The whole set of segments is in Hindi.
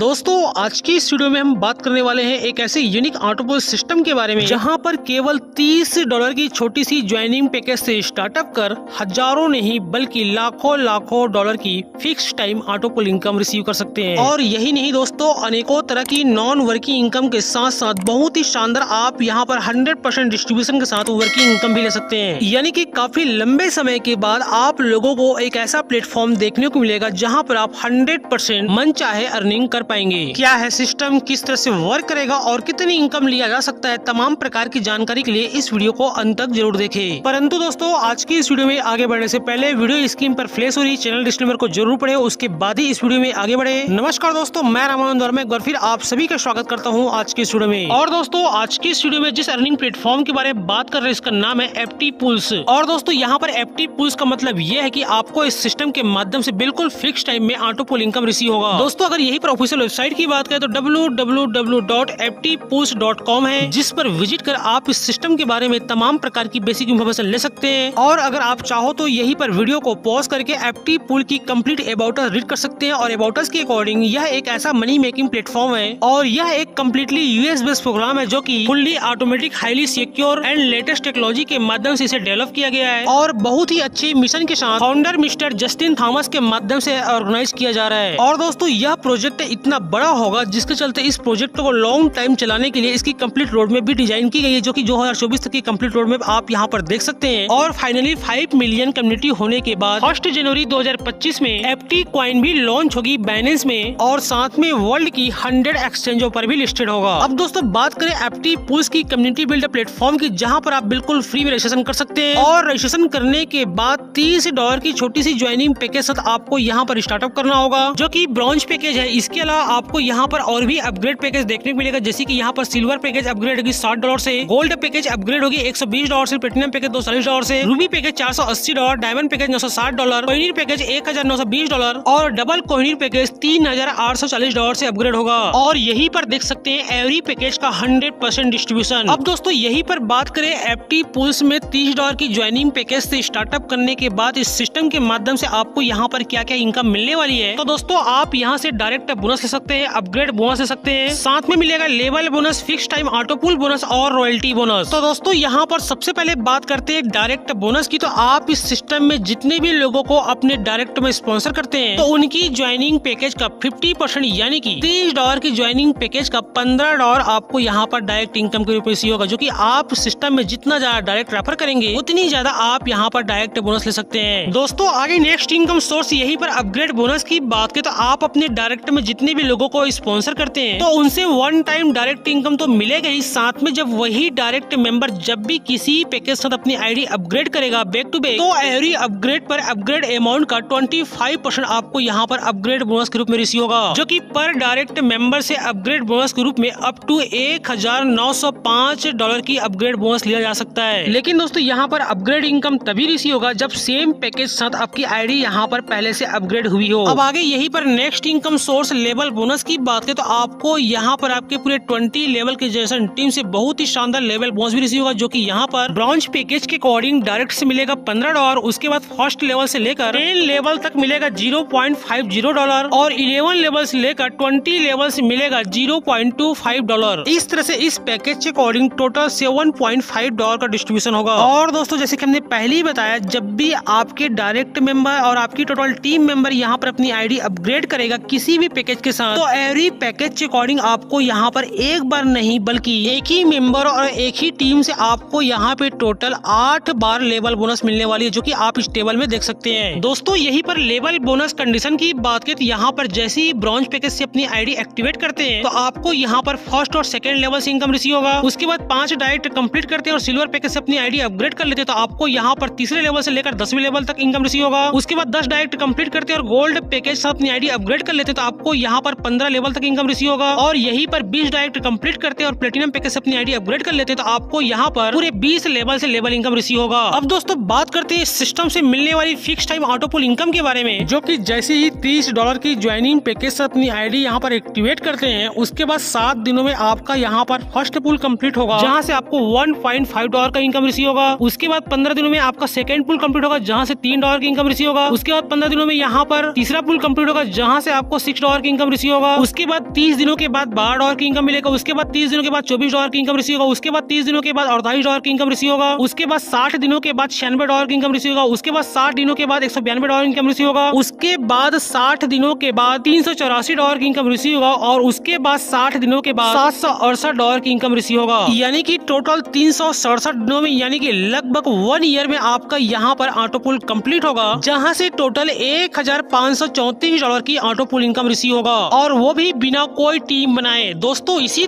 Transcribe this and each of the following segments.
दोस्तों आज की इस वीडियो में हम बात करने वाले हैं एक ऐसे यूनिक ऑटोपुल सिस्टम के बारे में जहां पर केवल $30 की छोटी सी ज्वाइनिंग पैकेज से स्टार्टअप कर हजारों नहीं बल्कि लाखों डॉलर की फिक्स टाइम ऑटोपुल इनकम रिसीव कर सकते हैं। और यही नहीं दोस्तों, अनेकों तरह की नॉन वर्किंग इनकम के साथ साथ बहुत ही शानदार आप यहां पर 100% डिस्ट्रीब्यूशन के साथ वर्किंग इनकम भी ले सकते हैं। यानी कि काफी लंबे समय के बाद आप लोगों को एक ऐसा प्लेटफॉर्म देखने को मिलेगा जहां पर आप 100% मन चाहे अर्निंग कर पाएंगे। क्या है सिस्टम, किस तरह से वर्क करेगा और कितनी इनकम लिया जा सकता है, तमाम प्रकार की जानकारी के लिए इस वीडियो को अंत तक जरूर देखें। परंतु दोस्तों आज की इस वीडियो में आगे बढ़ने से पहले वीडियो स्क्रीन पर फ्लैश हो रही चैनल डिस्क्लेमर को जरूर पढ़े, उसके बाद ही इस वीडियो में आगे बढ़े। नमस्कार दोस्तों, मैं रामानंद और मैं एक बार फिर आप सभी का स्वागत करता हूँ आज की इस वीडियो में। और दोस्तों आज की इस वीडियो में जिस अर्निंग प्लेटफॉर्म के बारे में बात कर रहे हैं इसका नाम है FT Pools। और दोस्तों यहाँ पर FT Pools का मतलब ये है कि आपको इस सिस्टम के माध्यम से बिल्कुल फिक्स टाइम में ऑटोपुल इनकम रिसीव होगा। दोस्तों अगर यही पर ऑफिशियल वेबसाइट की बात करें तो www.ftpools.com है, जिस पर विजिट कर आप इस सिस्टम के बारे में तमाम प्रकार की बेसिक इन्फॉर्मेशन ले सकते हैं। और अगर आप चाहो तो यहीं पर वीडियो को पॉज करके FT Pool की कंप्लीट अबाउट अस रीड कर सकते हैं। और अबाउट अस के अकॉर्डिंग यह एक ऐसा मनी मेकिंग प्लेटफॉर्म है और यह एक कम्प्लीटली US बेस्ड प्रोग्राम है जो की fully automatic, highly secure and latest technology के माध्यम से इसे डेवलप किया गया है और बहुत ही अच्छे मिशन के साथ फाउंडर मिस्टर जस्टिन थॉमस के माध्यम से ऑर्गेनाइज किया जा रहा है। और दोस्तों यह प्रोजेक्ट इतना बड़ा होगा जिसके चलते इस प्रोजेक्ट को लॉन्ग टाइम चलाने के लिए इसकी कंप्लीट रोड मैप भी डिजाइन की गई है, जो कि 2024 तक की कंप्लीट रोड मैप आप यहाँ पर देख सकते हैं। और फाइनली 5 मिलियन कम्युनिटी होने के बाद 1 जनवरी 2025 में FT कॉइन भी लॉन्च होगी बाइनेंस में और साथ में वर्ल्ड की 100 एक्सचेंजों पर भी लिस्टेड होगा। अब दोस्तों बात करें FT Pools की कम्युनिटी बिल्डर प्लेटफॉर्म की, जहाँ पर आप बिल्कुल फ्री में रजिस्ट्रेशन कर सकते हैं। और रजिस्ट्रेशन करने के बाद $30 की छोटी सी ज्वाइनिंग पैकेज साथ आपको यहाँ पर स्टार्टअप करना होगा, जो कि ब्रॉन्ज पैकेज है। इसके अलावा आपको यहाँ पर और भी अपग्रेड पैकेज देखने को मिलेगा, जैसे कि यहाँ पर सिल्वर पैकेज अपग्रेड होगी $60 से, गोल्ड पैकेज अपग्रेड होगी $120 से, प्लेटिनम पैकेज $240 से, Ruby package $480, diamond package $960, Kohinoor package $1920 और डबल कोहिनूर पैकेज $3840 से अपग्रेड होगा। और यहीं पर देख सकते हैं एवरी पैकेज का 100% डिस्ट्रीब्यूशन। अब दोस्तों यहीं पर बात करें FT Pools में $30 की ज्वाइनिंग पैकेज से स्टार्टअप करने के बाद इस सिस्टम के माध्यम से आपको यहाँ पर क्या क्या इनकम मिलने वाली है। तो दोस्तों आप यहाँ से डायरेक्ट बोनस ले सकते हैं, अपग्रेड बोनस ले सकते हैं, साथ में मिलेगा level bonus, fix time ऑटोपुल bonus और रॉयल्टी बोनस। तो दोस्तों यहाँ पर सबसे पहले बात करते हैं डायरेक्ट बोनस की। तो आप इस सिस्टम में जितने भी लोगों को अपने डायरेक्ट में स्पॉन्सर करते हैं तो उनकी ज्वाइनिंग पैकेज का 50% यानी कि $30 की ज्वाइनिंग पैकेज का $15 आपको यहाँ पर डायरेक्ट इनकम के रूप में रिसीव होगा, जो कि आप सिस्टम में जितना ज्यादा डायरेक्ट रेफर करेंगे उतनी ज्यादा आप यहाँ पर डायरेक्ट बोनस ले सकते हैं। दोस्तों आगे नेक्स्ट इनकम सोर्स यहीं पर अपग्रेड बोनस की बात करें तो आप अपने डायरेक्ट में जितने भी लोगों को स्पॉन्सर करते हैं तो उनसे वन टाइम डायरेक्ट इनकम तो मिलेगा ही, साथ में जब वही डायरेक्ट मेंबर जब भी किसी पैकेज साथ अपनी आईडी अपग्रेड करेगा बैक टू बैक, तो एवरी अपग्रेड पर अपग्रेड अमाउंट का 25% आपको यहाँ पर अपग्रेड बोनस के रूप में रिसीव होगा, जो कि पर डायरेक्ट मेंबर से अपग्रेड बोनस के रूप में अप टू $1905 की अपग्रेड बोनस लिया जा सकता है। लेकिन दोस्तों यहाँ पर अपग्रेड इनकम तभी रिसीव होगा जब सेम पैकेज साथ आपकी आईडी यहाँ पर पहले से अपग्रेड हुई हो। अब आगे यहीं पर next income source level bonus की बात करें तो आपको यहाँ पर आपके पूरे 20 लेवल के जैसन टीम से बहुत ही शानदार लेवल बोनस भी रिसीव होगा, जो कि यहाँ पर ब्रॉन्ज पैकेज के अकॉर्डिंग डायरेक्ट से मिलेगा $15, उसके बाद फर्स्ट लेवल से लेकर 10 लेवल तक मिलेगा $0.50 और 11 लेवल से लेकर 20 लेवल से मिलेगा $0.25। इस तरह से इस पैकेज के अकॉर्डिंग टोटल $7.5 का डिस्ट्रीब्यूशन होगा। और दोस्तों जैसे कि हमने पहले ही बताया, जब भी आपके डायरेक्ट मेंबर और आपकी टोटल टीम मेंबर यहाँ पर अपनी आईडी अपग्रेड करेगा किसी भी पैकेज के साथ, तो एवरी पैकेज के अकॉर्डिंग आपको यहाँ पर एक बार नहीं बल्कि एक ही मेंबर और एक ही टीम से आपको यहाँ पे टोटल 8 बार लेवल बोनस मिलने वाली है, जो कि आप इस टेबल में देख सकते हैं। दोस्तों यहीं पर लेवल बोनस कंडीशन की बात करें तो यहाँ पर जैसे ही ब्रॉन्ज पैकेज से अपनी आईडी एक्टिवेट करते हैं तो आपको यहाँ पर फर्स्ट और सेकंड लेवल से इनकम रिसीव होगा। उसके बाद 5 डायरेक्ट कंप्लीट करते हैं और सिल्वर पैकेज से अपनी आईडी अपग्रेड कर लेते हैं तो आपको यहाँ पर तीसरे लेवल से लेकर 10वें लेवल तक इनकम रिसीव होगा। उसके बाद 10 डायरेक्ट कंप्लीट करते हैं और गोल्ड पैकेज से अपनी आईडी अपग्रेड कर लेते हैं तो आपको यहाँ पर 15 लेवल तक इनकम रिसीव होगा। और यहीं पर 20 डायरेक्ट कंप्लीट करते हैं और प्लेटिनम पैकेज से अपनी आईडी अपग्रेड कर लेते हैं तो आपको यहाँ पर पूरे 20 लेवल से लेवल इनकम रिसीव होगा। अब दोस्तों बात करते हैं सिस्टम से मिलने वाली फिक्स टाइम ऑटोपुल इनकम के बारे में, जो कि जैसे ही $30 की ज्वाइनिंग पैकेज से अपनी आईडी यहाँ पर एक्टिवेट करते हैं उसके बाद 7 दिनों में आपका यहाँ पर फर्स्ट पुल कंप्लीट होगा, जहाँ से आपको $1.5 का इनकम रिसीव होगा। उसके बाद 15 दिनों में आपका सेकंड पुल कंप्लीट होगा, जहाँ से $3 की इनकम रिसीव होगा। उसके बाद 15 दिनों में यहाँ पर तीसरा पुल कंप्लीट होगा, जहाँ से आपको $6 की इनकम इनकम रिसीव होगा। उसके बाद 30 दिनों के बाद $12 की इनकम मिलेगा। उसके बाद 30 दिनों के बाद $24 की इनकम रिसीव होगा। उसके बाद 30 दिनों के बाद $48 की इनकम रिसीव होगा। उसके बाद 60 दिनों के बाद $96 की इनकम रिसीव होगा। उसके बाद 60 दिनों के बाद $192 इनकम रिसीव होगा। उसके बाद 60 दिनों के बाद $384 की इनकम रिसीव होगा और उसके बाद 60 दिनों के बाद $768 की इनकम रिसीव होगा। यानी कि टोटल 367 दिनों में, यानी कि लगभग 1 ईयर में आपका यहाँ पर ऑटो पुल कंप्लीट होगा, जहाँ से टोटल $1534 की ऑटो पुल इनकम रिसीव होगा और वो भी बिना कोई टीम बनाए। दोस्तों इसी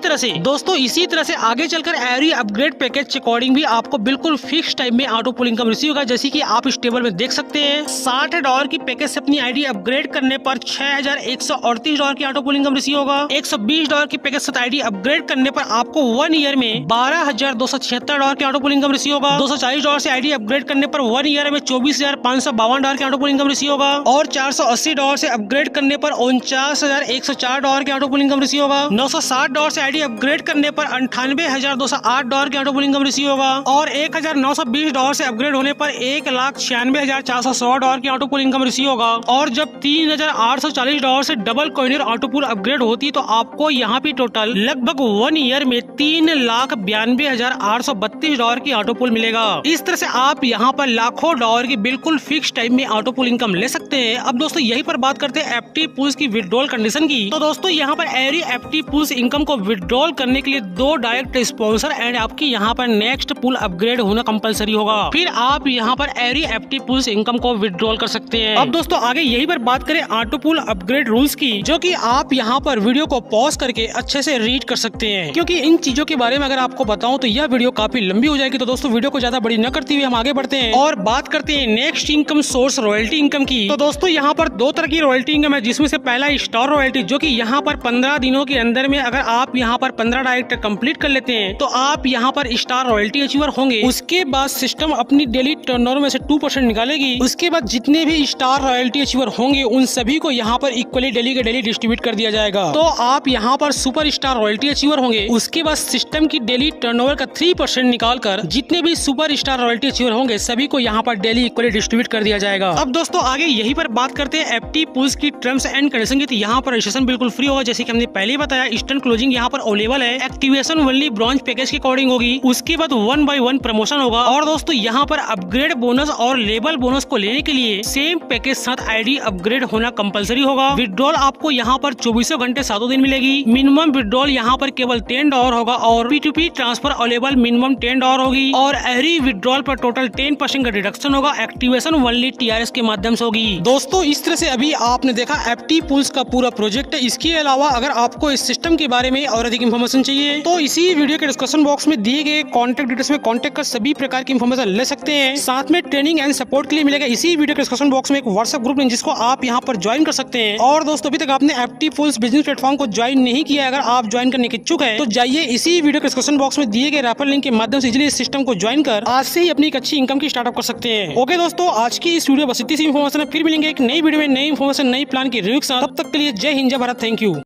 तरह से आगे चलकर एवरी अपग्रेड पैकेज के अकॉर्डिंग भी आपको बिल्कुल फिक्स टाइम में ऑटो पुल इनकम रिसीव होगा। जैसे कि आप इस टेबल में देख सकते हैं, $60 की पैकेज से अपनी आईडी अपग्रेड करने पर $6138 की ऑटो पुल इनकम रिसीव होगा। $120 की पैकेज से आईडी अपग्रेड करने पर आपको 1 ईयर में $12,276 की ऑटो पुल इनकम रिसीव होगा। $240 से आईडी अपग्रेड करने पर 1 ईयर में $24,552 की ऑटो पुल इनकम रिसीव होगा और $480 से अपग्रेड करने पर $49,104 की ऑटो पुल इनकम रिसीव होगा। $960 से आईडी अपग्रेड करने पर $98,208 की ऑटो पुल इनकम रिसीव होगा और $1,920 से अपग्रेड होने पर $1,96,416 की ऑटो पुल इनकम रिसीव होगा। और जब $3,840 से डबल कॉइनर ऑटो पुल अपग्रेड होती है तो आपको यहाँ पे टोटल लगभग 1 ईयर में $3,92,832 की ऑटो पुल मिलेगा। इस तरह से आप यहाँ पर लाखों डॉलर की बिल्कुल फिक्स टाइम में ऑटो पुल इनकम ले सकते हैं। अब दोस्तों यहीं पर बात करते हैं एफटी पुल्स की विड्रॉल कंडीशन की। तो दोस्तों यहाँ पर एवरी एफटी पुल्स इनकम को विड्रॉल करने के लिए 2 डायरेक्ट स्पॉन्सर एंड आपकी यहाँ पर नेक्स्ट पुल अपग्रेड होना कंपलसरी होगा, फिर आप यहाँ पर एवरी एफटी पुल्स इनकम को विड्रॉल कर सकते हैं। अब दोस्तों आगे यही पर बात करें ऑटो पुल अपग्रेड रूल्स की, जो कि आप यहाँ पर वीडियो को पॉज करके अच्छे से रीड कर सकते हैं, क्योंकि इन चीजों के बारे में अगर आपको बताऊं तो यह वीडियो काफी लंबी हो जाएगी। तो दोस्तों वीडियो को ज्यादा बड़ी न करते हुए हम आगे बढ़ते हैं और बात करते हैं next income source royalty income की। तो दोस्तों यहाँ पर 2 तरह की रॉयल्टी इनकम है, जिसमें से पहला स्टार रॉयल्टी, जो कि यहाँ पर 15 दिनों के अंदर में अगर आप यहाँ पर 15 डायरेक्टर कंप्लीट कर लेते हैं तो आप यहाँ पर स्टार रॉयल्टी अचीवर होंगे। उसके बाद सिस्टम अपनी डेली टर्नओवर में से 2% निकालेगी। उसके बाद जितने भी स्टार रॉयल्टी अचीवर होंगे उन सभी को यहाँ पर इक्वली डेली के डेली डिस्ट्रीब्यूट कर दिया जाएगा। तो आप यहाँ पर सुपर स्टार रॉयल्टी अचीवर होंगे। उसके बाद सिस्टम की डेली टर्नओवर का 3% निकालकर जितने भी सुपर स्टार रॉयल्टी अचीवर होंगे सभी को यहाँ पर डेली इक्वली डिस्ट्रीब्यूट कर दिया जाएगा। अब दोस्तों आगे यही पर बात करते हैं एफटी पुल्स की टर्म्स एंड कंडीशन की। तो यहाँ पर रजिस्ट्रेशन बिल्कुल फ्री होगा, जैसे कि हमने पहले बताया। इंस्टेंट क्लोजिंग यहाँ पर अवेलेबल है। एक्टिवेशन ओनली ब्रॉन्ज पैकेज के अकॉर्डिंग होगी। उसके बाद 1 by 1 प्रमोशन होगा। और दोस्तों यहाँ पर अपग्रेड बोनस और लेबल बोनस को लेने के लिए सेम पैकेज साथ आईडी अपग्रेड होना कंपलसरी होगा। विड्रॉल आपको यहाँ पर 24 घंटे 7 दिन मिलेगी। मिनिमम विड्रॉल यहाँ पर केवल $10 होगा और P2P ट्रांसफर अवेलेबल मिनिमम $10 होगी और एवरी विड्रॉल पर टोटल 10% का डिडक्शन होगा। एक्टिवेशन ओनली TRS के माध्यम से होगी। दोस्तों इस तरह से अभी आपने देखा एफटी पुल्स का पूरा प्रोजेक्ट है। इसके अलावा अगर आपको इस सिस्टम के बारे में और अधिक इन्फॉर्मेशन चाहिए तो इसी वीडियो के डिस्क्रिप्शन बॉक्स में दिए गए कॉन्टैक्ट डिटेल्स में कॉन्टैक्ट कर सभी प्रकार की इन्फॉर्मेशन ले सकते हैं। साथ में ट्रेनिंग एंड सपोर्ट के लिए मिलेगा इसी वीडियो के डिस्क्रिप्शन बॉक्स में एक व्हाट्सएप ग्रुप लिंक, जिसको आप यहाँ पर ज्वाइन कर सकते हैं। और दोस्तों अभी तक आपने एफटी पुल्स बिजनेस प्लेटफॉर्म को ज्वाइन नहीं किया, अगर आप ज्वाइन करने के इच्छुक है तो जाइए इसी वीडियो के डिस्क्रिप्शन बॉक्स में दिए गए रेफरल लिंक के माध्यम से इजीली इस सिस्टम को ज्वाइन कर आज से ही अपनी एक अच्छी इनकम की स्टार्टअप कर सकते हैं। ओके दोस्तों, आज की इस वीडियो बस इतनी सी इन्फॉर्मेशन है। फिर मिलेंगे एक नई वीडियो में नई इन्फॉर्मेशन नई प्लान की रिव्यू के साथ। तब तक के लिए जय हिंद जय भारत, थैंक यू।